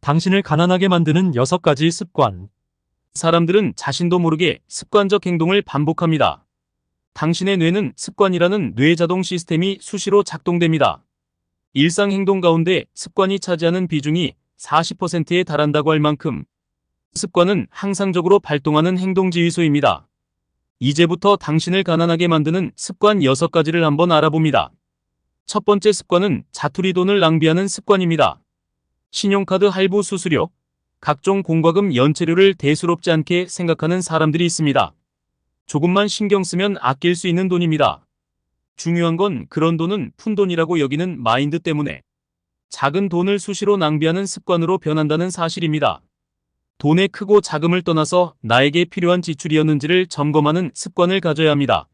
당신을 가난하게 만드는 6가지 습관. 사람들은 자신도 모르게 습관적 행동을 반복합니다. 당신의 뇌는 습관이라는 뇌자동 시스템이 수시로 작동됩니다. 일상 행동 가운데 습관이 차지하는 비중이 40%에 달한다고 할 만큼 습관은 항상적으로 발동하는 행동지휘소입니다. 이제부터 당신을 가난하게 만드는 습관 6가지를 한번 알아봅니다. 첫 번째 습관은 자투리 돈을 낭비하는 습관입니다. 신용카드 할부 수수료, 각종 공과금 연체료를 대수롭지 않게 생각하는 사람들이 있습니다. 조금만 신경 쓰면 아낄 수 있는 돈입니다. 중요한 건 그런 돈은 푼돈이라고 여기는 마인드 때문에 작은 돈을 수시로 낭비하는 습관으로 변한다는 사실입니다. 돈의 크고 작음을 떠나서 나에게 필요한 지출이었는지를 점검하는 습관을 가져야 합니다.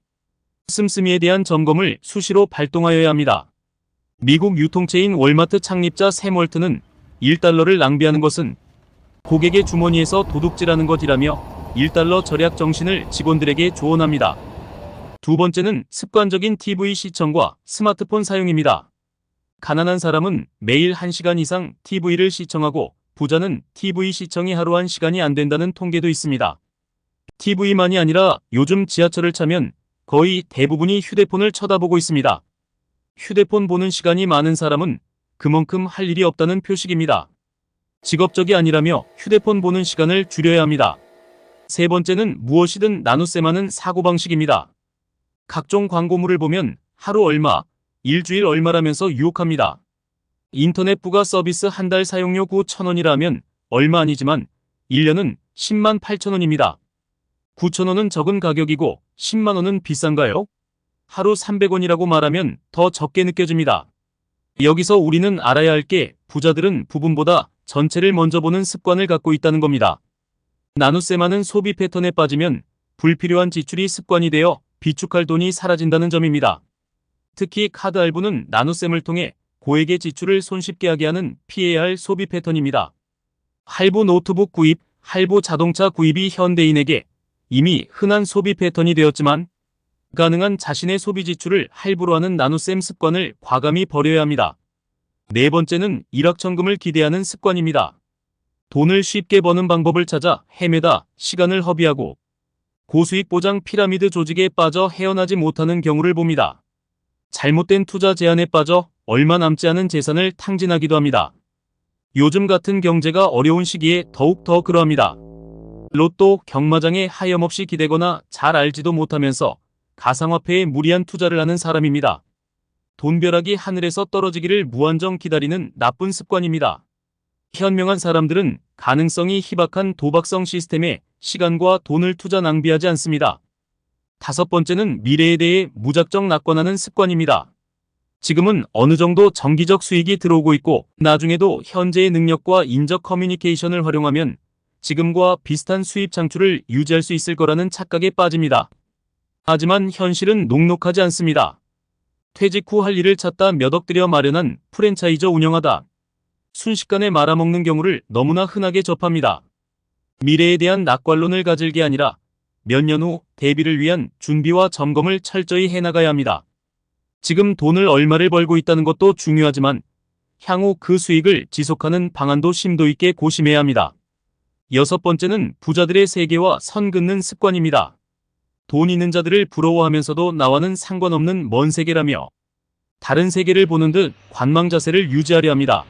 씀씀이에 대한 점검을 수시로 발동하여야 합니다. 미국 유통체인 월마트 창립자 샘 월트는 1달러를 낭비하는 것은 고객의 주머니에서 도둑질하는 것이라며 1달러 절약 정신을 직원들에게 조언합니다. 두 번째는 습관적인 TV 시청과 스마트폰 사용입니다. 가난한 사람은 매일 1시간 이상 TV를 시청하고 부자는 TV 시청이 하루 1시간이 안 된다는 통계도 있습니다. TV만이 아니라 요즘 지하철을 타면 거의 대부분이 휴대폰을 쳐다보고 있습니다. 휴대폰 보는 시간이 많은 사람은 그만큼 할 일이 없다는 표식입니다. 직업적이 아니라며 휴대폰 보는 시간을 줄여야 합니다. 세 번째는 무엇이든 나눗셈하는 사고방식입니다. 각종 광고물을 보면 하루 얼마, 일주일 얼마라면서 유혹합니다. 인터넷 부가 서비스 한 달 사용료 9,000원이라면 얼마 아니지만 1년은 10만 8천원입니다. 9,000원은 적은 가격이고 10만 원은 비싼가요? 하루 300원이라고 말하면 더 적게 느껴집니다. 여기서 우리는 알아야 할 게 부자들은 부분보다 전체를 먼저 보는 습관을 갖고 있다는 겁니다. 나눗셈하는 소비 패턴에 빠지면 불필요한 지출이 습관이 되어 비축할 돈이 사라진다는 점입니다. 특히 카드 할부는 나눗셈을 통해 고액의 지출을 손쉽게 하게 하는 피해야 할 소비 패턴입니다. 할부 노트북 구입, 할부 자동차 구입이 현대인에게 이미 흔한 소비 패턴이 되었지만 가능한 자신의 소비 지출을 할부로 하는 나눗셈 습관을 과감히 버려야 합니다. 네 번째는 일확천금을 기대하는 습관입니다. 돈을 쉽게 버는 방법을 찾아 헤매다 시간을 허비하고 고수익 보장 피라미드 조직에 빠져 헤어나지 못하는 경우를 봅니다. 잘못된 투자 제한에 빠져 얼마 남지 않은 재산을 탕진하기도 합니다. 요즘 같은 경제가 어려운 시기에 더욱 더 그러합니다. 로또, 경마장에 하염없이 기대거나 잘 알지도 못하면서 가상화폐에 무리한 투자를 하는 사람입니다. 돈벼락이 하늘에서 떨어지기를 무한정 기다리는 나쁜 습관입니다. 현명한 사람들은 가능성이 희박한 도박성 시스템에 시간과 돈을 투자 낭비하지 않습니다. 다섯 번째는 미래에 대해 무작정 낙관하는 습관입니다. 지금은 어느 정도 정기적 수익이 들어오고 있고 나중에도 현재의 능력과 인적 커뮤니케이션을 활용하면 지금과 비슷한 수입 창출을 유지할 수 있을 거라는 착각에 빠집니다. 하지만 현실은 녹록하지 않습니다. 퇴직 후 할 일을 찾다 몇 억 들여 마련한 프랜차이저 운영하다 순식간에 말아먹는 경우를 너무나 흔하게 접합니다. 미래에 대한 낙관론을 가질 게 아니라 몇 년 후 대비를 위한 준비와 점검을 철저히 해나가야 합니다. 지금 돈을 얼마를 벌고 있다는 것도 중요하지만 향후 그 수익을 지속하는 방안도 심도 있게 고심해야 합니다. 여섯 번째는 부자들의 세계와 선 긋는 습관입니다. 돈 있는 자들을 부러워하면서도 나와는 상관없는 먼 세계라며 다른 세계를 보는 듯 관망 자세를 유지하려 합니다.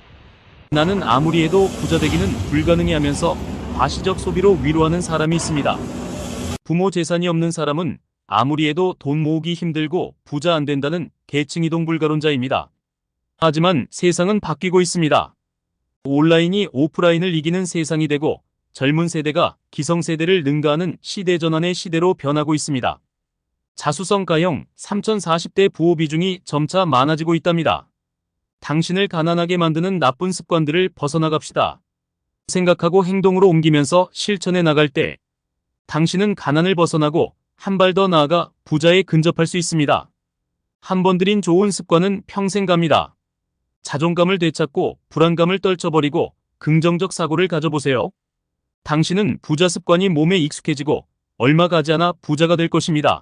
나는 아무리 해도 부자 되기는 불가능해 하면서 과시적 소비로 위로하는 사람이 있습니다. 부모 재산이 없는 사람은 아무리 해도 돈 모으기 힘들고 부자 안 된다는 계층이동 불가론자입니다. 하지만 세상은 바뀌고 있습니다. 온라인이 오프라인을 이기는 세상이 되고 젊은 세대가 기성세대를 능가하는 시대전환의 시대로 변하고 있습니다. 자수성가형 3040대 부호 비중이 점차 많아지고 있답니다. 당신을 가난하게 만드는 나쁜 습관들을 벗어나갑시다. 생각하고 행동으로 옮기면서 실천해 나갈 때 당신은 가난을 벗어나고 한 발 더 나아가 부자에 근접할 수 있습니다. 한 번 들인 좋은 습관은 평생 갑니다. 자존감을 되찾고 불안감을 떨쳐버리고 긍정적 사고를 가져보세요. 당신은 부자 습관이 몸에 익숙해지고 얼마 가지 않아 부자가 될 것입니다.